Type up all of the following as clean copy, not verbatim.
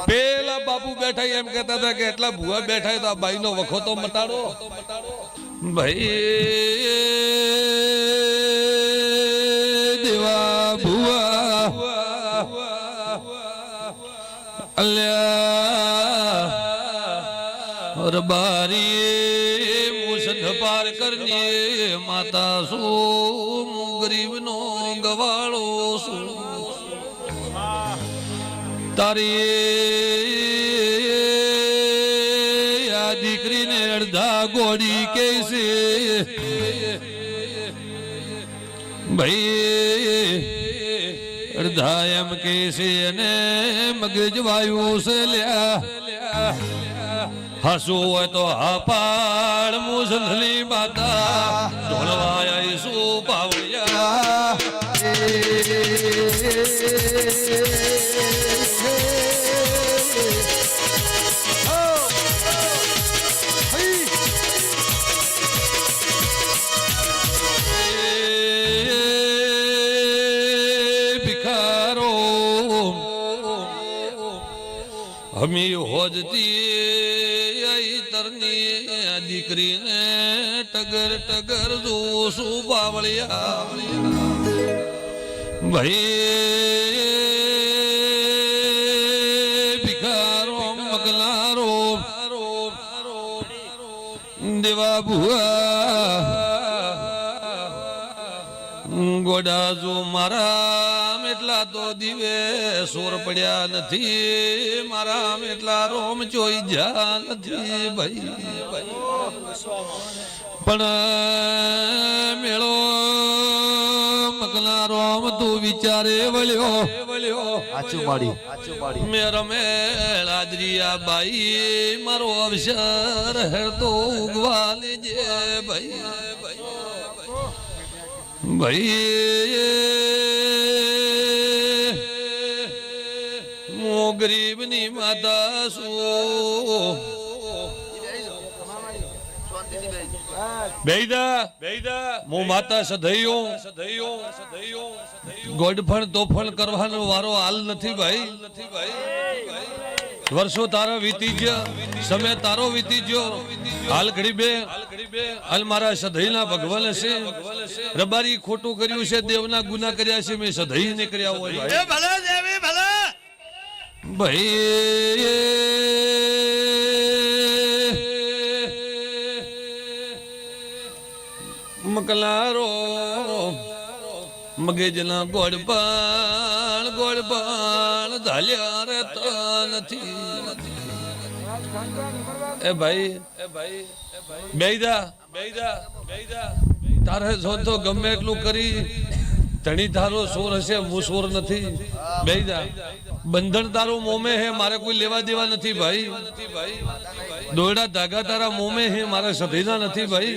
પેલા બાપુ બેઠા એમ કહેતા હતા કે એટલા ભુવા બેઠા તો આ બાઈ નો વખો તો મટાડો ભાઈ દેવા ભુવા અલ્યા રબારી મુસદ પાર કરની માતા શું ગરીબ નો ગવાળો શું તારી આ દીકરીને અડધા ગોળી કે છે ભાઈ અડધા એમ કે છે અને મગજ વાયુ છે લ્યા હસવું હોય તો હા પાડ મુસલની માતા ઢોલવાયા શું પાવડિયા હમી હોજતી તરની દીકરીને ટગર ટગર જોશું બાવળિયા ભાઈ ભિખારો મગલારો દેવા ભુઆ ગોડા જો મારા એટલા તો દિવે સોર પડ્યા નથી મારા એટલા રોમ ચોઈ જા નથી ભાઈ પણ મેળો મગલા રોમ તું વિચારે વળ્યો મેં રમેલ હાજરીયા બાઈ મારો અવસર હેરતો ઉગવા લેજે ભાઈ ભાઈ ગરીબ ની માતા શું બેઈદા મો માતા સધૈયો ગોડફણ તોફણ કરવાનો વારો હાલ નથી ભાઈ વર્ષો તારા વીતી ગયા સમય તારો વીતી ગયો હાલ ઘડી બે હાલ મારા સધૈના ભગવાન છે રબારી ખોટું કર્યું છે દેવના ગુના કર્યા છે મેં સધૈ ને કર્યા હોય ભાઈ મકલારો મગજના ગોળપાણ ધાલ્યા રહેતા નથી એ ભાઈ બેઈદા તારે જો તો ગમે એટલું કરી ધણી તારો સોર હશે હું સોર નથી બેઈદા બંધન તારો મોમે હે મારે કોઈ લેવા દેવા નથી ભાઈ દોરડા ધાગા તારા મોમે હે મારે સધીના નથી ભાઈ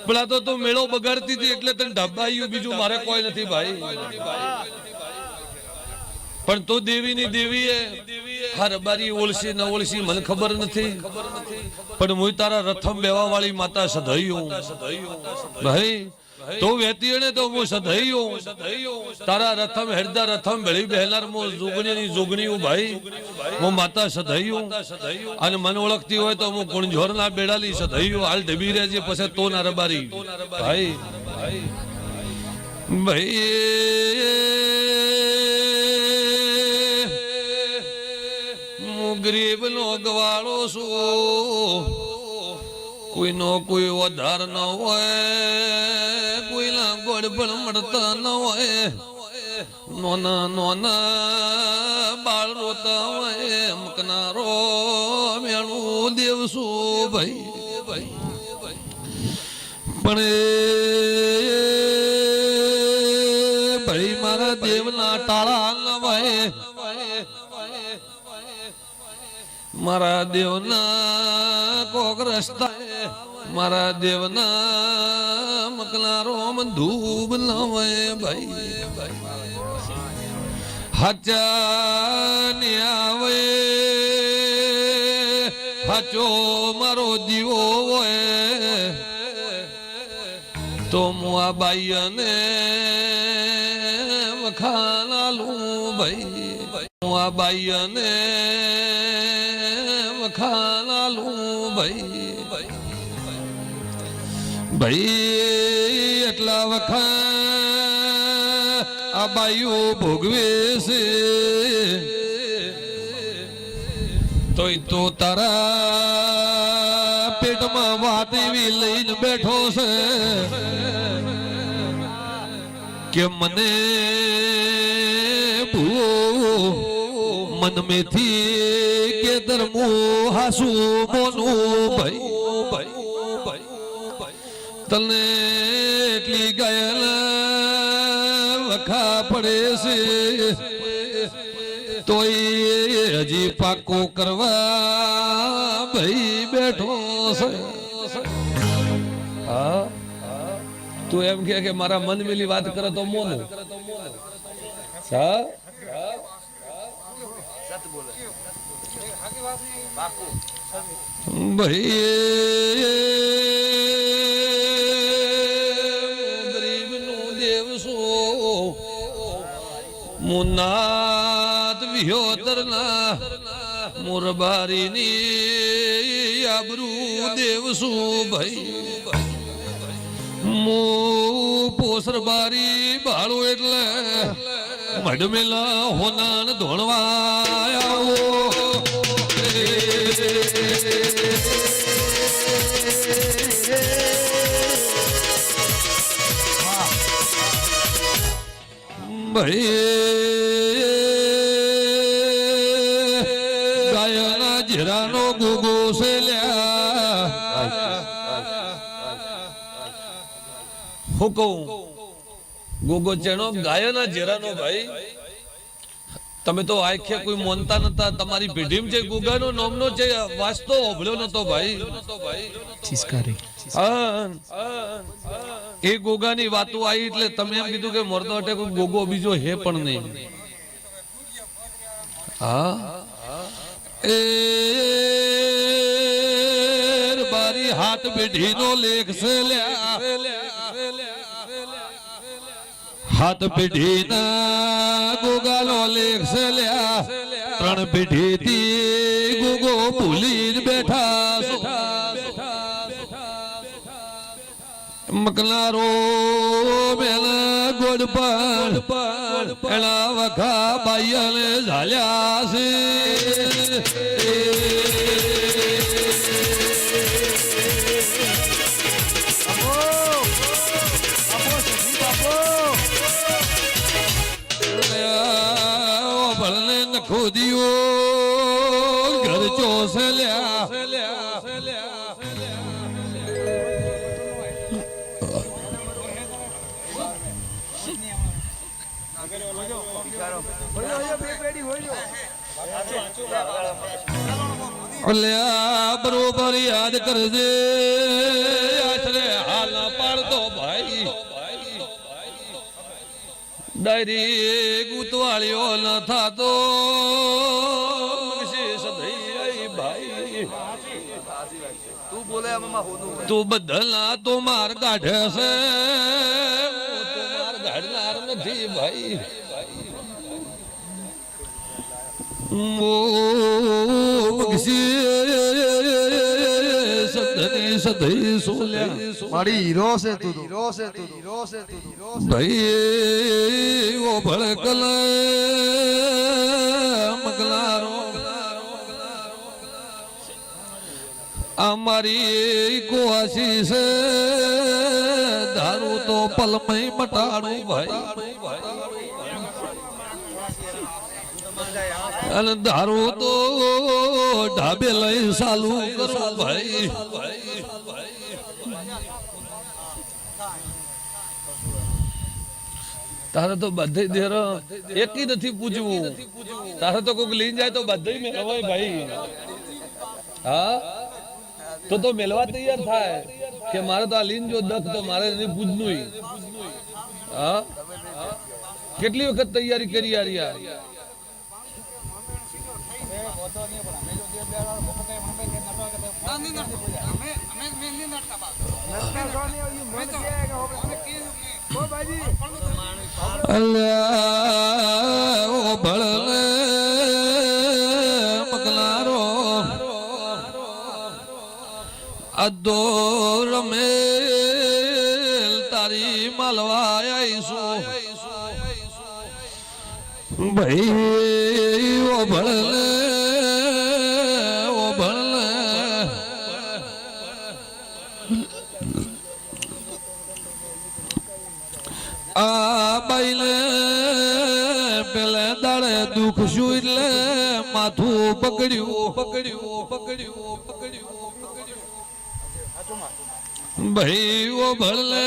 પેલા તો તું મેળો બગાડતી હતી એટલે તને ઢાબાયું બીજું મારે કોઈ નથી ભાઈ પણ તો દેવી ની દેવી હે હા રબારી ઓળસી ન ઓળસી મને ખબર નથી પણ હું તારા રથમ બેવા વાળી માતા સધૈયું ભાઈ તો વેતીને તો હું સધૈયો તારા રથમ હેરદા રથમ ભેળી બહેલાર મો જોગણીની જોગણીઓ ભાઈ હું માતા સધૈયો અને મને ઓળખતી હોય તો હું કુણઝોરના બેડાલી સધૈયો હાલ ઢબી રહેજે પછી તો ના રબારી ભાઈ હું ગરીબ નો ગવાળો છું કોઈનો કોઈ વધાર ન હોય કોઈના ગોળ પણ મળતા ન હોય નોના બાળ રોતા હોય મકનારો મેણું દેવશું ભાઈ પણ ભાઈ મારા દેવના ટાળા ન હોય મારા દેવના કોક રસ્તા મારા દેવના મકનારો ધૂબ ન હોય ભાઈ હાચા ને આવે હાચો મારો દીવો હોય તો હું આ બાઈને વખાણાલું ભાઈ હું આ બાઈ અને વખાણાલું ભાઈ ભાઈ એટલા વખા આ બાઈઓ ભોગવે છે તોય તો તારા પેટમાં વાત એવી લઈને બેઠો છે કે મને મન મેથી કે ધર્મો હાસુ મોનું ભાઈ તને એટલી ગાયલ વખા પડે છે તોય હજી પાકો કરવા ભાઈ બેઠો છે હા તું એમ કે મારા મન મેલી વાત કરે તો મોનું હા ભાઈ ગરીબ નું દેવ સો મુનાત વિહોતરના મોરબારી ની આબરૂ દેવ શું ભાઈ મો પોસર બારી બાળો એટલે મડમેલા હોનાન ધોણવા આવો ભાઈ ગાયના જીરાનો ગુગો છે લ્યા હું કહું ગોગો ચેણો ગાયના જીરાનો ભાઈ તમે તો આખે કોઈ મોનતા નતા તમારી પેઢીમાં જે ગોગાનો નામનો જે વાસ્તો ઓભળ્યો નતો ભાઈ એ ગોગાની વાતો આવી એટલે તમે એમ કીધું કે મરતો અટે કોઈ ગોગો બીજો હે પણ નહીં હા એ બારી હાથ પેઢીનો લેખ છે લ્યા હાથ પેઢીના ગોગાનો લેખ છે લ્યા ત્રણ પેઢીથી ગોગો ભૂલી બેઠા મકનારો મેલા ગોડ પર એના વખા બાઈને ઝાલ્યા છે ભળને નખોદીઓ ઘર ચોસલ્યા બરોબર યાદ કરજે આશરે હાલ પાડતો ભાઈ ડાયરી ગુતવાળીઓ ન થાતો ભાઈ તું બદલના તો માર કાઢે છે માર કાઢનાર નથી ભાઈ મારી હીરો છે તું ભાઈ ઓ ભડકલ મગલારો અમારી કોશી છે દારૂ તો પલમય મટાડું ભાઈ અને દારૂ તો ઢાબે લઈ ચાલુ કરો ભાઈ તારે તો બધે દેર એકી નથી પૂછવું તારે તો કોઈક લઈને જાય તો બધે મેળવાય ભાઈ હા તો મેળવા તૈયાર થાય કે મારે તો આ લીન જો દખ તો મારે એને પૂછનું હા કેટલી વખત તૈયારી કરી યાર ભળને અદો રમેલ તારી માલવા આઈશું ભાઈ ઓ ભળલે આ બાઈને પેલે દાડે દુઃખ શું એટલે માથું પકડ્યું ભાઈ ઓ ભળલે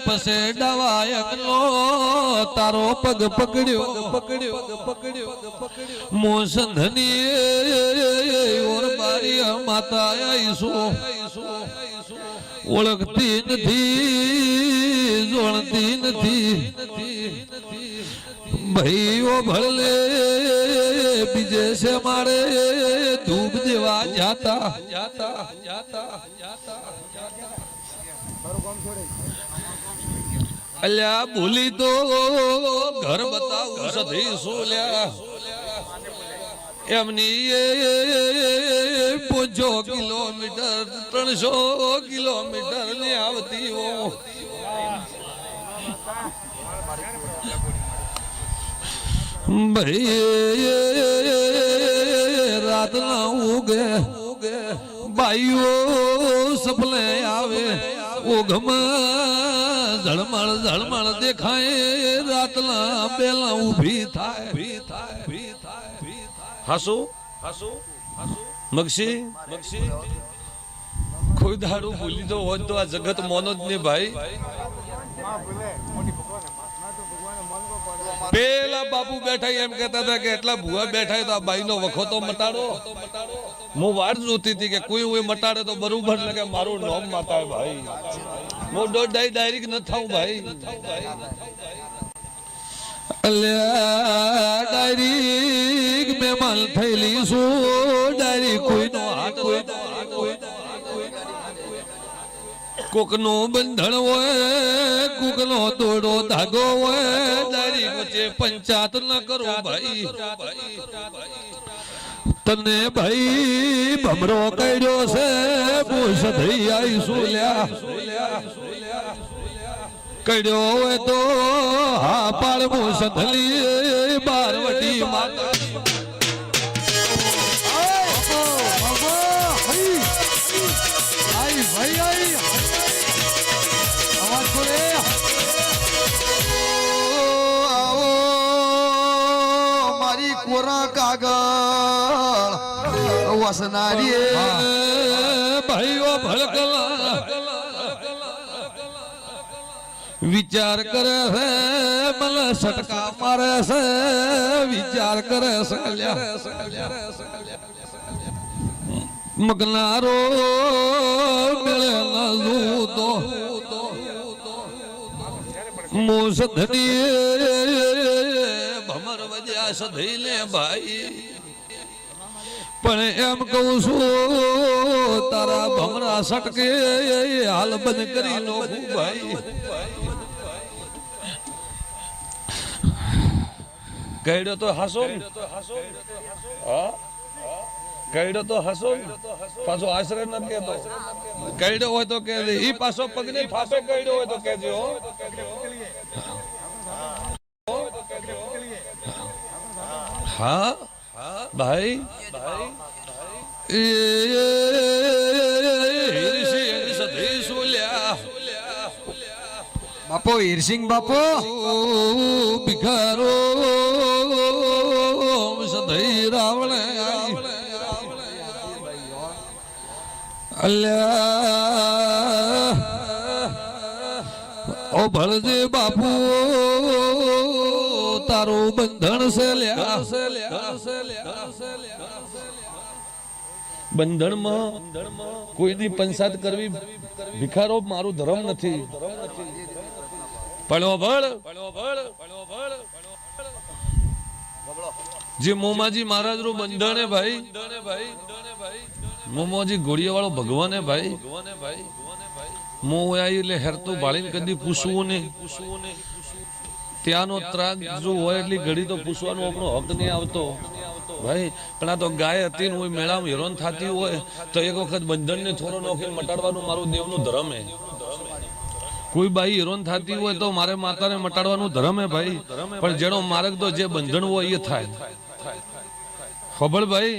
પસે ડવાયકનો તારો પગ પકડ્યો મોસંધની ઓર બારી માતા આઈશું ઓળખતી નથી જોણતી નથી ભાઈ ઓ ભળલે બીજે છે મારે ધૂપ દેવા જાતા અલ્યા બોલી તો ઘર બતાવું સધી સોલ્યા એમની 500 કિલોમીટર 300 કિલોમીટર ને આવતી હો ભાઈ રાત ના ઉગે બાઈઓ સપને આવે ઓઘમાં ઝળમળ દેખાય રાતના પેલા ઊભી થાય હાસુ મગસી કોઈ દાડું ભૂલી દો હોય તો આ જગત મોનો જ ને ભાઈ પેલા બાપુ બેઠા એમ કહેતા હતા કે એટલા ભૂવા બેઠા તો આ બાઈ નો વખો તો મટાડો હું વાટ જોતી હતી કે કોઈ હોય મટાડે તો બરોબર લાગે મારું નામ મટાડે ભાઈ હું ડાયરેક્ટ ન થાઉં ભાઈ ડાયરેક્ટ મહેમાન થયેલી શું ડાયરેક્ટ કોઈનો હાથ કોકનો બંધણ હોય કોકનો દોડો ધાગો હોય ડાયરેક્ટ વચ્ચે પંચાયત ન કરો ભાઈ તને ભાઈ ભમરો કર્યો છે પૂછ થઈ આવીશું લ્યા કર્યો હોય તો હા પાડ પૂછ થલી બારવટી માતા મારી કોરા કાગળ વસનારી ભાઈઓ ભડકલા વિચાર કરે છે મને સટકા મારે છે વિચાર કરે છે મગનારો મેળે ના જૂતો મોસધની ભમર વધ્યા સધી લે ભાઈ પણ એમ કહું છું તારા ભમરા સટકે હાલ બંધ કરી નો ભાઈ કઈડો તો હાસો હા કઈડો તો હસો પાછો આશ્રય ન કેતો કઈડો હોય તો કે ઈ પાછો પગની ફાફે કઈડો હોય તો કેજો હા ભાઈ બાપો હીરસિંહ બાપો ભિખારો સધઈ રાવણે અલ્યા ઓ ભળજે બાપુ તારું બંધન છે બંધનમાં કોઈની પંચાયત કરવી ભિખારો મારું ધર્મ નથી પણ જે મોમાજી મહારાજ નું બંધન હે ભાઈ મોમાજી ઘોડિયા વાળો ભગવાન હે ભાઈ મો એટલે હેરતું ભાળીને કદી પૂછવું નહીં ત્યાંનો ત્રાગ જો હોય એટલી ઘડી તો પૂછવાનો આપણો હક નહીં આવતો ભાઈ પણ આ તો ગાય હતી ને હું મેળામાં હેરાન થતી હોય તો એક વખત બંધનને થોડો નોખીને મટાડવાનું મારું દેવનું ધર્મ હે કોઈ બાઈ હેરાન થતી હોય તો મારે માતાને મટાડવાનું ધર્મ હે ભાઈ પણ જેનો માર્ગ તો જે બંધન હોય એ થાય ખબર ભાઈ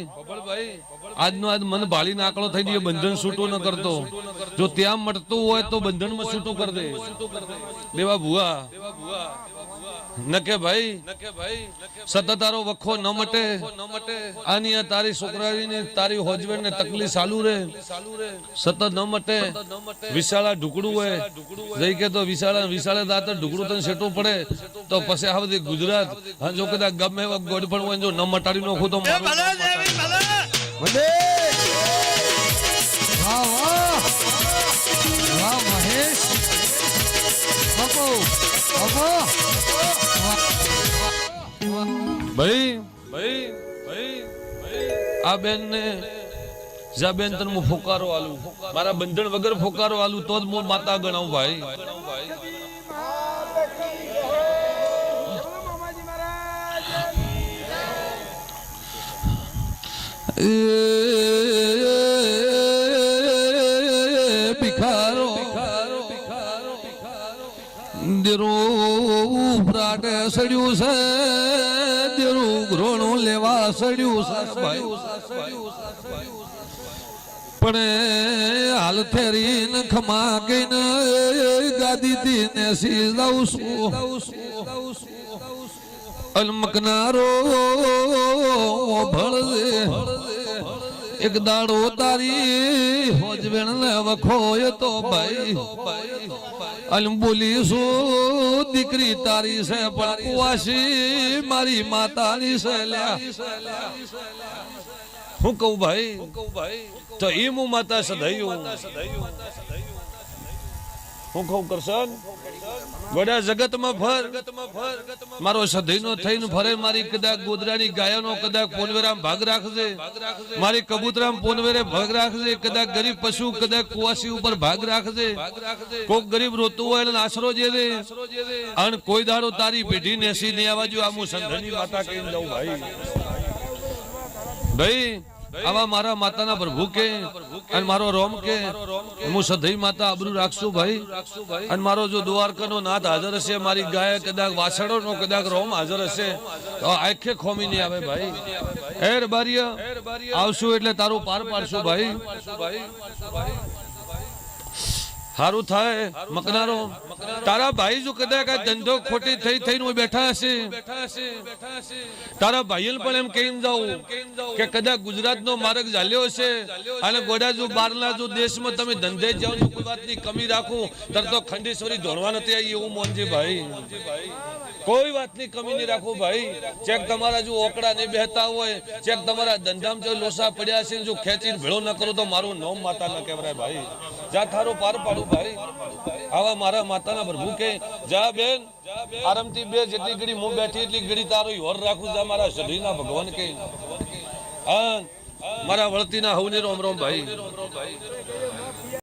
આજનો આજ મન ભાળીને આકડો થઈ ગયો બંધન છૂટું ન કરતો જો ત્યાં મળતું હોય તો બંધનમાં છૂટું કરી દે દેવા ભુવા ન કે ભાઈ સતત તારો વખો ન મટે આની આ તારી છોકરાની તારી હોજવેડ ને તકલીફ ચાલુ રે સતત ન મટે વિશાળા ઢુકડું હોય જઈ કે તો વિશાળા દાતર ઢુકડું તને સેટવું પડે તો પછી આ બધી ગુજરાત જો કદાચ ગમે એવા ગોડ પણ હોય જો ન મટાડી નાખું તો ભલે. વાહ વાહ વાહ મહેશ બાપુ ભાઈ આ બેન ને જા બેન તને હું ફોકારો આલું મારા બંધન વગર ફોકારો આલું તો જ હું માતા ગણાવું ભાઈ ભિખારો દેરું ફ્રાટે સડ્યું છે દેરું ઘરોણું લેવા સડ્યું છે ભાઈ પણ હાલ ફેરીને ખમા કઈને ગાદીથી ને સીધાવું છું અલમકનારો ભળજે એક દાડો તારી હોજવેણ ને વખોય તો ભાઈ અલમ બોલીશું દીકરી તારી છે પણ કુવાસી મારી માતાની છે લ્યા હું કહું ભાઈ તો એ હું માતા સદાયું હું કહું કરશન ગોડા જગતમાં ફર મારો સધઈનો થઈને ફરે મારી કદાચ ગોદરાની ગાયનો કદાચ પોનવેરામ ભાગ રાખજે મારી કબૂતરામ પોનવેરે ભાગ રાખજે કદાચ ગરીબ પશુ કદાચ કુવાસી ઉપર ભાગ રાખજે કોક ગરીબ રોતું હોય એને આશરો જે દે અને કોઈ દાડો તારી પેઢી નેસી નહીં આવવા જો આ હું સંધની માતા કહીને જાઉં ભાઈ આવા મારા માતાના પ્રભુ કે અને મારો રોમ કે હું સધઈ માતા આબરૂ રાખશું ભાઈ અને મારો જો દ્વારકાનો નાથ હાજર હશે મારી ગાય કદાચ વાછડોનો કદાચ રોમ હાજર હશે તો આંખે ખોમી નહીં આવે ભાઈ એર બારીયા આવશું એટલે તારું પાર પાડશું ભાઈ સારું થાય મકનારો તારા ભાઈ જો કદાચ આ ધંધો ખોટી થઈને બેઠા હશે તારા ભાઈ પણ એમ કહીને જાઉં કે કદાચ ગુજરાતનો માર્ગ ચાલ્યો હશે અને ગોડા જો બહારના જો દેશમાં તમે ધંધે જાઓ છો કોઈ વાતની કમી રાખું તર તો ખંડેશ્વરી ધોળવા નથી આવી એવું મોનજી ભાઈ કોઈ વાતની કમી નહીં રાખો ભાઈ ચેક તમારા જો ઓકડા નહીં બેહતા હોય ચેક તમારા ધંધામાં જો લોસા પડ્યા છે જો ખેંચીને ભેળો ન કરો તો મારું નામ માતા ન કહેવાય ભાઈ જા થારો પાર પાડું ભાઈ આવા મારા માતાના પ્રભુ કે જા બેન આરામથી બે જેટલી ઘડી હું બેઠી એટલી ઘડી તારો યોર રાખું જા મારા સઢીના ભગવાન કે હા મારા વળતીના હવને રોમ રોમ ભાઈ